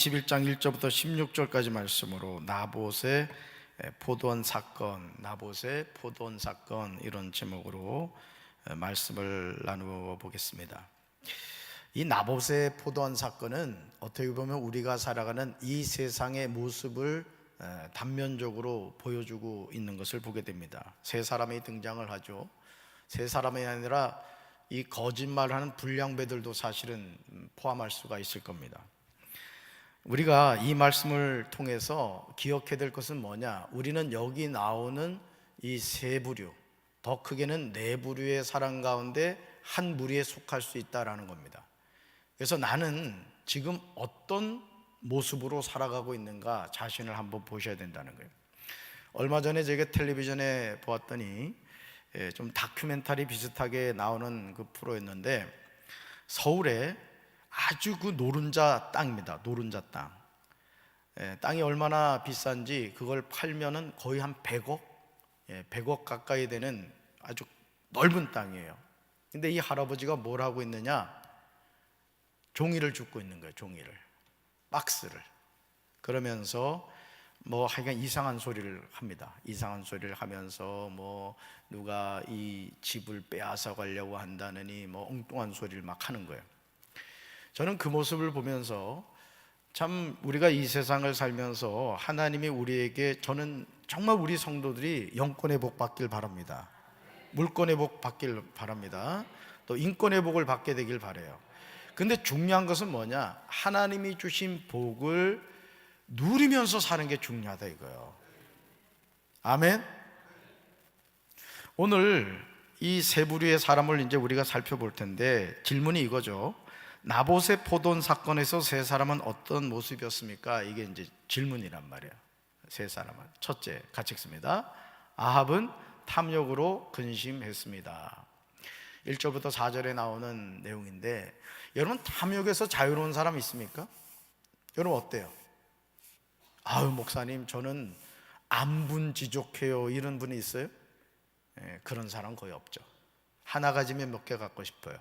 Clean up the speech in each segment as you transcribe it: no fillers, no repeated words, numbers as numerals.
11장 1절부터 16절까지 말씀으로 나봇의 포도원 사건, 나봇의 포도원 사건, 이런 제목으로 말씀을 나누어 보겠습니다. 이 나봇의 포도원 사건은 어떻게 보면 우리가 살아가는 이 세상의 모습을 단면적으로 보여주고 있는 것을 보게 됩니다. 세 사람이 등장을 하죠. 세 사람이 아니라 이 거짓말하는 불량배들도 사실은 포함할 수가 있을 겁니다. 우리가 이 말씀을 통해서 기억해야 될 것은 뭐냐? 우리는 여기 나오는 이 세 부류, 더 크게는 네 부류의 사람 가운데 한 무리에 속할 수 있다라는 겁니다. 그래서 나는 지금 어떤 모습으로 살아가고 있는가 자신을 한번 보셔야 된다는 거예요. 얼마 전에 제가 텔레비전에 보았더니 좀 다큐멘터리 비슷하게 나오는 그 프로였는데, 서울에 아주 그 노른자 땅입니다. 노른자 땅. 땅이 얼마나 비싼지 그걸 팔면은 거의 한 100억, 100억 가까이 되는 아주 넓은 땅이에요. 근데 이 할아버지가 뭘 하고 있느냐? 종이를 줍고 있는 거예요. 종이를, 박스를. 그러면서 뭐 하여간 이상한 소리를 합니다. 이상한 소리를 하면서 뭐 누가 이 집을 빼앗아 가려고 한다느니 뭐 엉뚱한 소리를 막 하는 거예요. 저는 그 모습을 보면서 참 우리가 이 세상을 살면서 하나님이 우리에게, 저는 정말 우리 성도들이 영권의 복 받길 바랍니다. 물권의 복 받길 바랍니다. 또 인권의 복을 받게 되길 바라요. 근데 중요한 것은 뭐냐? 하나님이 주신 복을 누리면서 사는 게 중요하다 이거예요. 아멘. 오늘 이 세 부류의 사람을 이제 우리가 살펴볼 텐데, 질문이 이거죠. 나봇의 포도원 사건에서 세 사람은 어떤 모습이었습니까? 이게 이제 질문이란 말이에요. 세 사람은, 첫째, 같이 읽습니다. 아합은 탐욕으로 근심했습니다. 1절부터 4절에 나오는 내용인데, 여러분 탐욕에서 자유로운 사람 있습니까? 여러분 어때요? 아유 목사님 저는 안분지족해요, 이런 분이 있어요? 그런 사람 거의 없죠. 하나 가지면 몇 개 갖고 싶어요?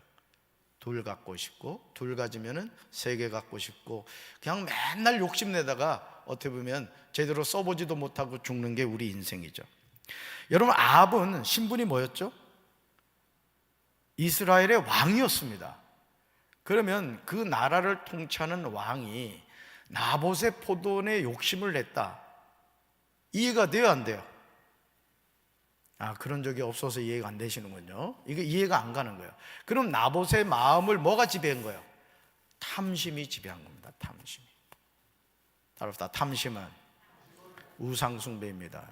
둘 갖고 싶고, 둘 가지면은 3개 갖고 싶고, 그냥 맨날 욕심내다가 어떻게 보면 제대로 써보지도 못하고 죽는 게 우리 인생이죠. 여러분 아합은 신분이 뭐였죠? 이스라엘의 왕이었습니다. 그러면 그 나라를 통치하는 왕이 나봇의 포도원에 욕심을 냈다, 이해가 돼요 안 돼요? 그런 적이 없어서 이해가 안 되시는군요. 이게 이해가 안 가는 거예요. 그럼 나봇의 마음을 뭐가 지배한 거예요? 탐심이 지배한 겁니다. 탐심이. 따라합시다. 탐심은 우상숭배입니다.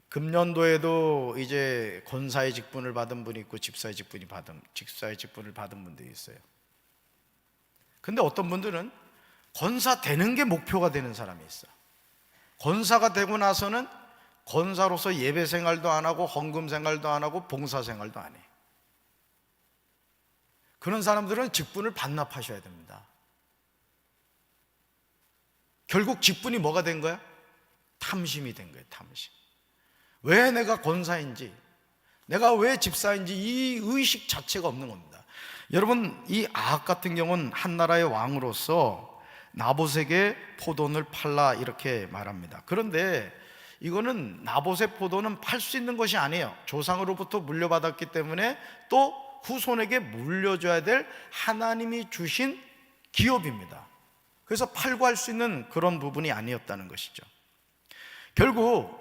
금년도에도 이제 권사의 직분을 받은 분이 있고 집사의 직분을 받은 분들이 있어요. 근데 어떤 분들은 권사 되는 게 목표가 되는 사람이 있어요. 권사가 되고 나서는 권사로서 예배 생활도 안 하고 헌금 생활도 안 하고 봉사 생활도 안 해요. 그런 사람들은 직분을 반납하셔야 됩니다. 결국 직분이 뭐가 된 거야? 탐심이 된 거예요. 탐심. 왜 내가 권사인지, 내가 왜 집사인지 이 의식 자체가 없는 겁니다. 여러분 이 아합 같은 경우는 한 나라의 왕으로서 나봇에게 포도원을 팔라 이렇게 말합니다. 그런데 이거는 나봇의 포도는 팔 수 있는 것이 아니에요. 조상으로부터 물려받았기 때문에 또 후손에게 물려줘야 될 하나님이 주신 기업입니다. 그래서 팔고 할 수 있는 그런 부분이 아니었다는 것이죠. 결국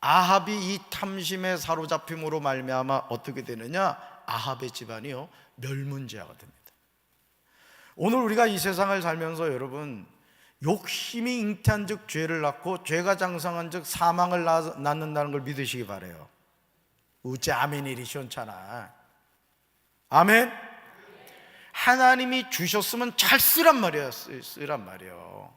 아합이 이 탐심에 사로잡힘으로 말미암아 어떻게 되느냐? 아합의 집안이요 멸문제하가 됩니다. 오늘 우리가 이 세상을 살면서 여러분 욕심이 잉태한 즉 죄를 낳고, 죄가 장성한 즉 사망을 낳는다는 걸 믿으시기 바라요. 우째 아멘이 시원찮아. 아멘. 하나님이 주셨으면 잘 쓰란 말이에요. 쓰란 말이에요.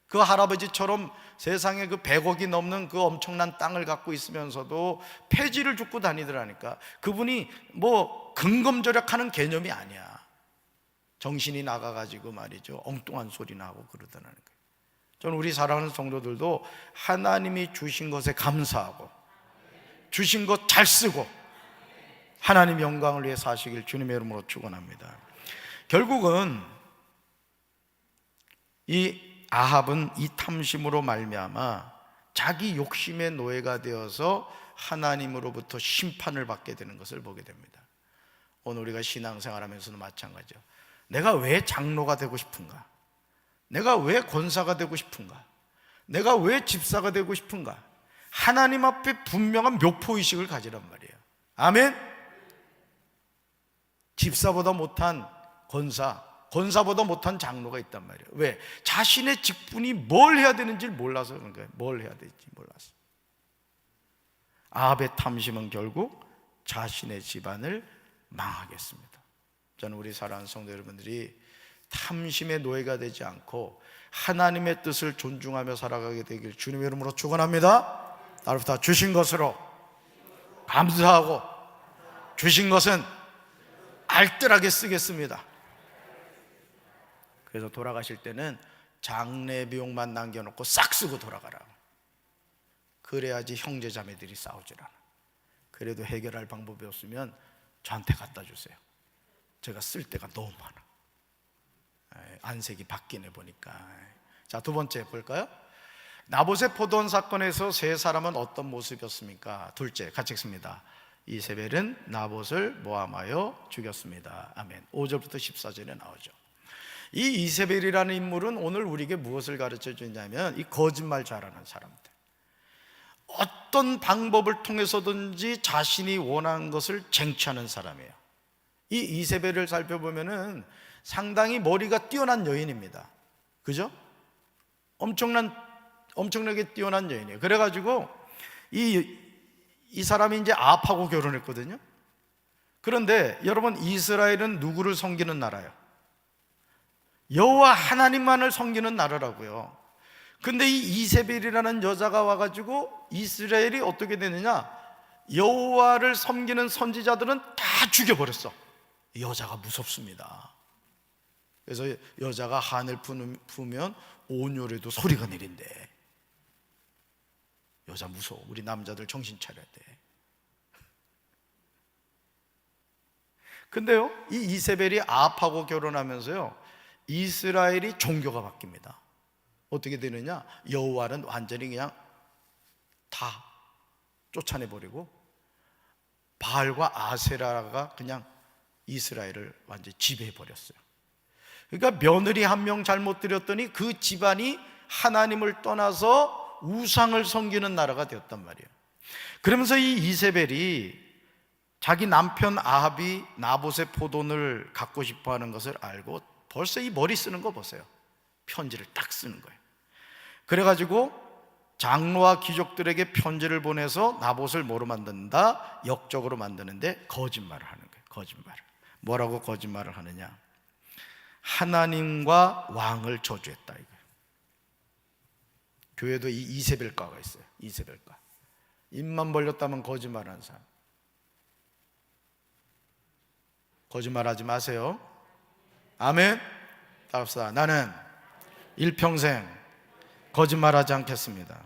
그 할아버지처럼 세상에 그 100억이 넘는 그 엄청난 땅을 갖고 있으면서도 폐지를 줍고 다니더라니까. 그분이 뭐 근검절약하는 개념이 아니야. 정신이 나가가지고 말이죠 엉뚱한 소리나 하고 그러더라는 거예요. 저는 우리 사랑하는 성도들도 하나님이 주신 것에 감사하고, 주신 것 잘 쓰고, 하나님 영광을 위해 사시길 주님의 이름으로 축원합니다. 결국은 이 아합은 이 탐심으로 말미암아 자기 욕심의 노예가 되어서 하나님으로부터 심판을 받게 되는 것을 보게 됩니다. 오늘 우리가 신앙생활하면서도 마찬가지죠. 내가 왜 장로가 되고 싶은가? 내가 왜 권사가 되고 싶은가? 내가 왜 집사가 되고 싶은가? 하나님 앞에 분명한 묘포의식을 가지란 말이에요. 아멘? 집사보다 못한 권사, 권사보다 못한 장로가 있단 말이에요. 왜? 자신의 직분이 뭘 해야 되는지 몰라서 그런 거예요. 뭘 해야 될지 몰라서. 아합의 탐심은 결국 자신의 집안을 망하게 했습니다. 저는 우리 사랑하는 성도 여러분들이 탐심의 노예가 되지 않고 하나님의 뜻을 존중하며 살아가게 되길 주님의 이름으로 축원합니다. 나로부터 주신 것으로 감사하고 주신 것은 알뜰하게 쓰겠습니다. 그래서 돌아가실 때는 장례 비용만 남겨놓고 싹 쓰고 돌아가라. 그래야지 형제 자매들이 싸우질 않아. 그래도 해결할 방법이 없으면 저한테 갖다 주세요. 제가 쓸 데가 너무 많아. 안색이 바뀌네 보니까. 자, 두 번째 볼까요? 나봇의 포도원 사건에서 세 사람은 어떤 모습이었습니까? 둘째, 같이 읽습니다. 이세벨은 나봇을 모함하여 죽였습니다. 아멘. 5절부터 14절에 나오죠. 이 이세벨이라는 인물은 오늘 우리에게 무엇을 가르쳐 주냐면 이 거짓말 잘하는 사람들, 어떤 방법을 통해서든지 자신이 원하는 것을 쟁취하는 사람이에요. 이 이세벨을 살펴보면은 상당히 머리가 뛰어난 여인입니다. 그죠? 엄청나게 뛰어난 여인이에요. 그래가지고 이 사람이 이제 아합하고 결혼했거든요. 그런데 여러분, 이스라엘은 누구를 섬기는 나라예요? 여호와 하나님만을 섬기는 나라라고요. 근데 이 이세벨이라는 여자가 와가지고 이스라엘이 어떻게 되느냐, 여호와를 섬기는 선지자들은 다 죽여버렸어. 이 여자가 무섭습니다. 그래서 여자가 한을 부으면 온열에도 소리가 내린대. 여자 무서워. 우리 남자들 정신 차려야 돼. 근데요, 이 이세벨이 아합하고 결혼하면서요, 이스라엘이 종교가 바뀝니다. 어떻게 되느냐, 여호와는 완전히 그냥 다 쫓아내버리고 바알과 아세라가 그냥 이스라엘을 완전히 지배해버렸어요. 그러니까 며느리 한 명 잘못 들였더니 그 집안이 하나님을 떠나서 우상을 섬기는 나라가 되었단 말이에요. 그러면서 이 이세벨이 자기 남편 아합이 나봇의 포도원을 갖고 싶어하는 것을 알고 벌써 이 머리 쓰는 거 보세요. 편지를 딱 쓰는 거예요. 그래가지고 장로와 귀족들에게 편지를 보내서 나봇을 뭐로 만든다? 역적으로 만드는데 거짓말을 하는 거예요. 거짓말을. 뭐라고 거짓말을 하느냐? 하나님과 왕을 저주했다 이거예요. 교회도 이 이세벨과가 있어요. 이세벨과. 입만 벌렸다면 거짓말하는 사람. 거짓말하지 마세요. 아멘. 따라합시다. 나는 일평생 거짓말하지 않겠습니다.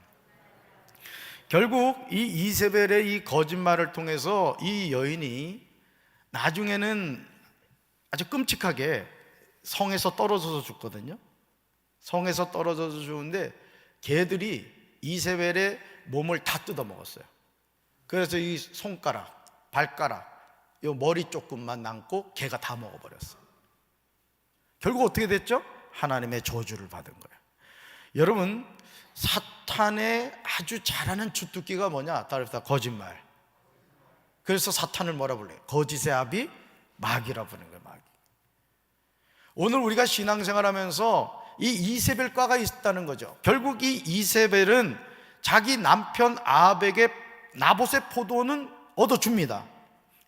결국 이 이세벨의 이 거짓말을 통해서 이 여인이 나중에는 아주 끔찍하게 성에서 떨어져서 죽거든요. 성에서 떨어져서 죽는데 개들이 이세벨의 몸을 다 뜯어먹었어요. 그래서 이 손가락, 발가락, 이 머리 조금만 남고 개가 다 먹어버렸어요. 결국 어떻게 됐죠? 하나님의 저주를 받은 거예요. 여러분, 사탄의 아주 잘하는 주특기가 뭐냐? 따라합시다. 거짓말. 그래서 사탄을 뭐라 불러요? 거짓의 아비 마귀라 부르는 거예요. 마귀. 오늘 우리가 신앙생활 하면서 이 이세벨과가 있다는 거죠. 결국 이 이세벨은 자기 남편 아합에게 나봇의 포도원은 얻어줍니다.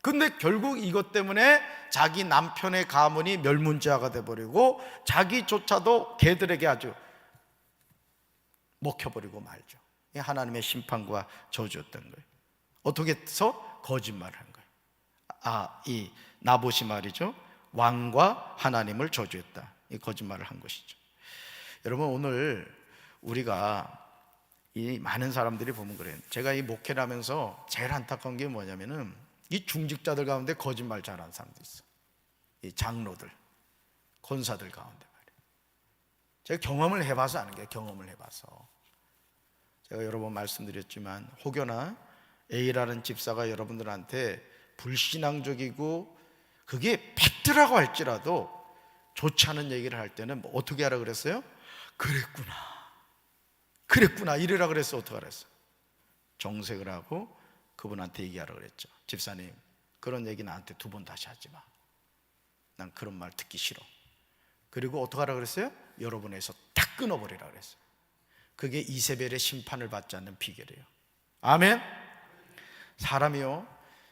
근데 결국 이것 때문에 자기 남편의 가문이 멸문지화가 돼버리고 자기조차도 개들에게 아주 먹혀버리고 말죠. 하나님의 심판과 저주였던 거예요. 어떻게 해서? 거짓말을 한 거예요. 이 나봇이 말이죠, 왕과 하나님을 저주했다. 이 거짓말을 한 것이죠. 여러분, 오늘 우리가 이 많은 사람들이 보면 그래요. 제가 이 목회를 하면서 제일 안타까운 게 뭐냐면은 이 중직자들 가운데 거짓말 잘하는 사람도 있어. 이 장로들. 권사들 가운데 말이에요. 제가 경험을 해봐서 아는 게, 경험을 해봐서. 제가 여러 번 말씀드렸지만 혹여나 A라는 집사가 여러분들한테 불신앙적이고 그게 팩트라고 할지라도 좋지 않은 얘기를 할 때는 뭐 어떻게 하라 그랬어요? 그랬구나 이래라 그랬어. 어떻게 알았어요? 정색을 하고 그분한테 얘기하라 그랬죠. 집사님, 그런 얘기 나한테 2번 다시 하지 마. 난 그런 말 듣기 싫어. 그리고 어떻게 하라 그랬어요? 여러분에서 딱 끊어버리라 그랬어요. 그게 이세벨의 심판을 받지 않는 비결이에요. 아멘. 사람이요,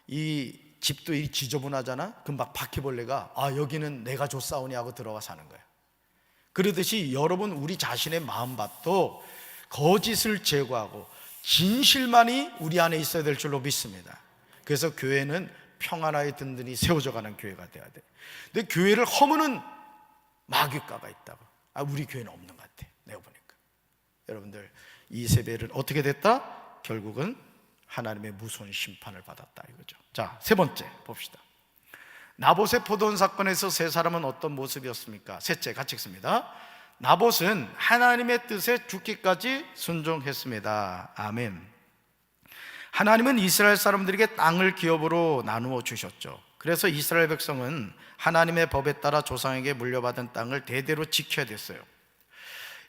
이 집도 이 지저분하잖아. 그럼 막 바퀴벌레가 여기는 내가 줬사오니 하고 들어가 사는 거예요. 그러듯이 여러분, 우리 자신의 마음밭도 거짓을 제거하고 진실만이 우리 안에 있어야 될 줄로 믿습니다. 그래서 교회는 평안하게 든든히 세워져 가는 교회가 돼야 돼. 근데 교회를 허무는 마귀과가 있다고. 우리 교회는 없는 것 같아, 내가 보니까. 여러분들, 이세벨은 어떻게 됐다? 결국은 하나님의 무서운 심판을 받았다 이거죠. 자, 3번째 봅시다. 나봇의 포도원 사건에서 3사람은 어떤 모습이었습니까? 셋째, 같이 읽습니다. 나봇은 하나님의 뜻에 죽기까지 순종했습니다. 아멘. 하나님은 이스라엘 사람들에게 땅을 기업으로 나누어 주셨죠. 그래서 이스라엘 백성은 하나님의 법에 따라 조상에게 물려받은 땅을 대대로 지켜야 됐어요.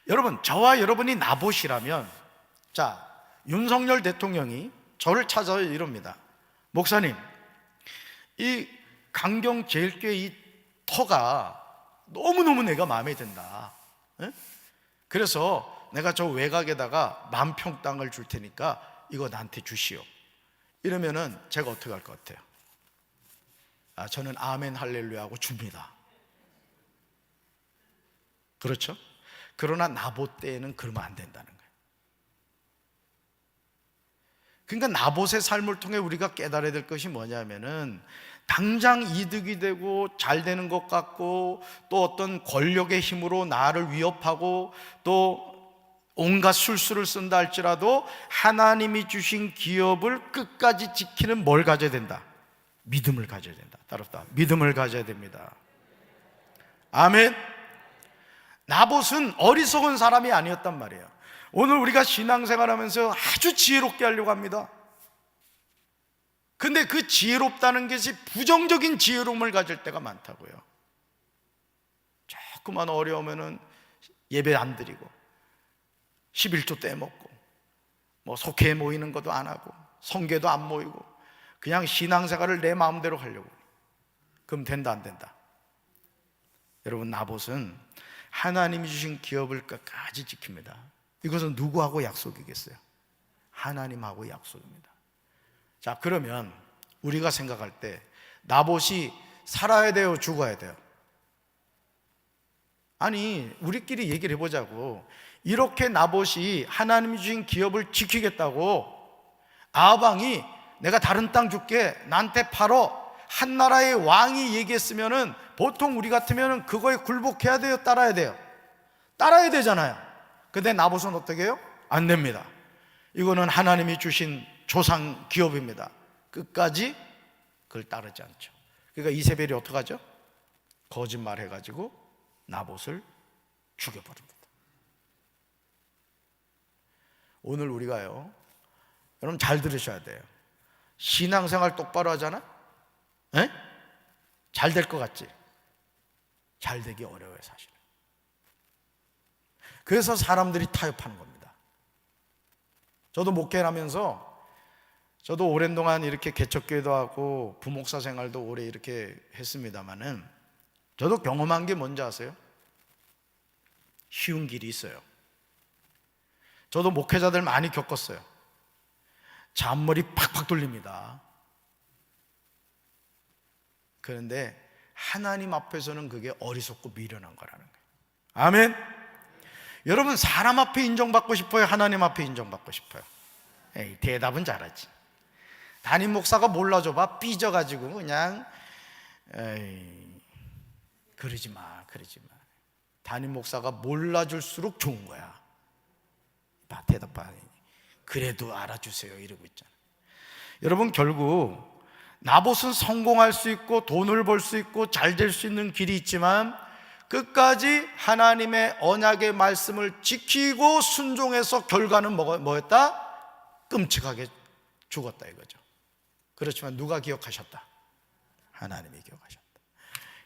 여러분, 저와 여러분이 나봇이라면, 자, 윤석열 대통령이 저를 찾아서 이럽니다. 목사님, 이 강경제일교회 이 터가 너무너무 내가 마음에 든다. 그래서 내가 저 외곽에다가 10,000평 땅을 줄 테니까 이거 나한테 주시오. 이러면은 제가 어떻게 할 것 같아요? 저는 아멘 할렐루야 하고 줍니다. 그렇죠? 그러나 나봇 때에는 그러면 안 된다는 거예요. 그러니까 나봇의 삶을 통해 우리가 깨달아야 될 것이 뭐냐면은, 당장 이득이 되고 잘 되는 것 같고 또 어떤 권력의 힘으로 나를 위협하고 또 온갖 술수를 쓴다 할지라도 하나님이 주신 기업을 끝까지 지키는 뭘 가져야 된다? 믿음을 가져야 된다. 따라서 믿음을 가져야 됩니다. 아멘. 나봇은 어리석은 사람이 아니었단 말이에요. 오늘 우리가 신앙생활하면서 아주 지혜롭게 하려고 합니다. 근데 그 지혜롭다는 것이 부정적인 지혜로움을 가질 때가 많다고요. 조그만 어려우면은 예배 안 드리고 11조 떼먹고 뭐 속회에 모이는 것도 안 하고 성계도 안 모이고 그냥 신앙생활을 내 마음대로 하려고. 그럼 된다 안 된다? 여러분, 나봇은 하나님이 주신 기업을 끝까지 지킵니다. 이것은 누구하고 약속이겠어요? 하나님하고 약속입니다. 자, 그러면 우리가 생각할 때 나봇이 살아야 돼요, 죽어야 돼요? 아니, 우리끼리 얘기를 해보자고. 이렇게 나봇이 하나님이 주신 기업을 지키겠다고 아방이 내가 다른 땅 줄게, 나한테 팔어, 한 나라의 왕이 얘기했으면은 보통 우리 같으면은 그거에 굴복해야 돼요, 따라야 돼요? 따라야 되잖아요. 근데 나봇은 어떻게 해요? 안 됩니다. 이거는 하나님이 주신 조상 기업입니다. 끝까지 그걸 따르지 않죠. 그러니까 이세벨이 어떡하죠? 거짓말 해가지고 나봇을 죽여버립니다. 오늘 우리가요, 여러분 잘 들으셔야 돼요. 신앙생활 똑바로 하잖아? 잘 될 것 같지? 잘 되기 어려워요, 사실은. 그래서 사람들이 타협하는 겁니다. 저도 목회를 하면서 저도 오랜 동안 이렇게 개척교회도 하고 부목사 생활도 오래 이렇게 했습니다만은 저도 경험한 게 뭔지 아세요? 쉬운 길이 있어요. 저도 목회자들 많이 겪었어요. 잔머리 팍팍 돌립니다. 그런데 하나님 앞에서는 그게 어리석고 미련한 거라는 거예요. 아멘. 여러분, 사람 앞에 인정받고 싶어요? 하나님 앞에 인정받고 싶어요? 에이, 대답은 잘하지. 담임 목사가 몰라줘봐 삐져가지고 그냥 그러지 마. 담임 목사가 몰라줄수록 좋은 거야. 대답 안 해. 그래도 알아주세요 이러고 있잖아. 여러분, 결국 나봇은 성공할 수 있고 돈을 벌 수 있고 잘 될 수 있는 길이 있지만 끝까지 하나님의 언약의 말씀을 지키고 순종해서 결과는 뭐였다? 끔찍하게 죽었다 이거죠. 그렇지만 누가 기억하셨다? 하나님이 기억하셨다.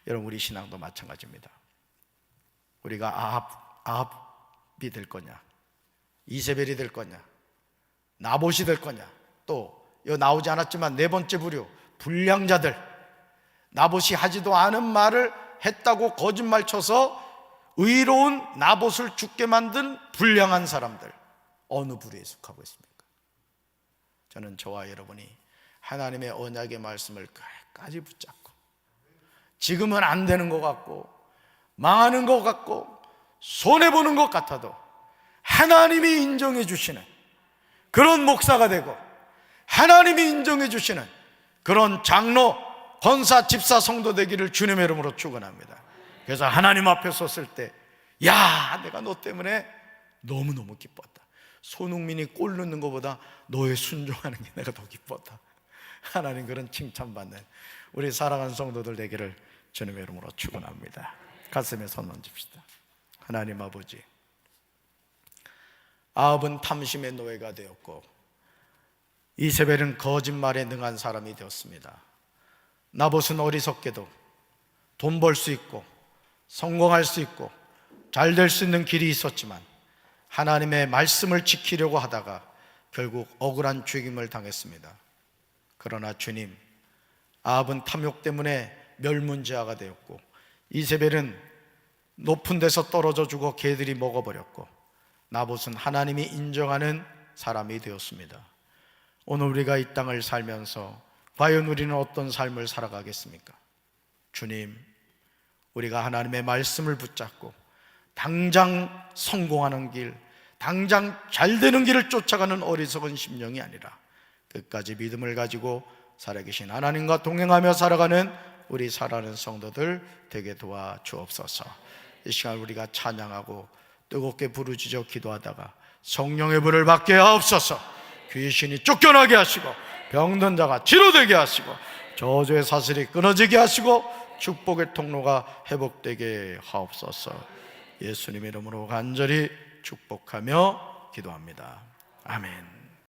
여러분, 우리 신앙도 마찬가지입니다. 우리가 아합이 될 거냐, 이세벨이 될 거냐, 나봇이 될 거냐, 또 여기 나오지 않았지만 네 번째 부류 불량자들, 나봇이 하지도 않은 말을 했다고 거짓말 쳐서 의로운 나봇을 죽게 만든 불량한 사람들, 어느 부류에 속하고 있습니까? 저는 저와 여러분이 하나님의 언약의 말씀을 끝까지 붙잡고, 지금은 안 되는 것 같고 망하는 것 같고 손해보는 것 같아도 하나님이 인정해 주시는 그런 목사가 되고, 하나님이 인정해 주시는 그런 장로, 권사, 집사, 성도 되기를 주님의 이름으로 축원합니다. 그래서 하나님 앞에 섰을 때, 야, 내가 너 때문에 너무너무 기뻤다. 손흥민이 골 넣는 것보다 너의 순종하는 게 내가 더 기뻤다. 하나님 그런 칭찬받는 우리 사랑하는 성도들 되기를 주님의 이름으로 축원합니다. 가슴에 손 얹읍시다. 하나님 아버지, 아합은 탐심의 노예가 되었고 이세벨은 거짓말에 능한 사람이 되었습니다. 나봇은 어리석게도 돈 벌 수 있고 성공할 수 있고 잘 될 수 있는 길이 있었지만 하나님의 말씀을 지키려고 하다가 결국 억울한 죽임을 당했습니다. 그러나 주님, 아합은 탐욕 때문에 멸문지화가 되었고 이세벨은 높은 데서 떨어져 죽어 개들이 먹어버렸고 나봇은 하나님이 인정하는 사람이 되었습니다. 오늘 우리가 이 땅을 살면서 과연 우리는 어떤 삶을 살아가겠습니까? 주님, 우리가 하나님의 말씀을 붙잡고 당장 성공하는 길, 당장 잘 되는 길을 쫓아가는 어리석은 심령이 아니라 끝까지 믿음을 가지고 살아계신 하나님과 동행하며 살아가는 우리 사랑하는 성도들 되게 도와주옵소서. 이 시간 우리가 찬양하고 뜨겁게 부르짖어 기도하다가 성령의 불을 받게 하옵소서. 귀신이 쫓겨나게 하시고 병든 자가 치료되게 하시고 저주의 사슬이 끊어지게 하시고 축복의 통로가 회복되게 하옵소서. 예수님의 이름으로 간절히 축복하며 기도합니다. 아멘.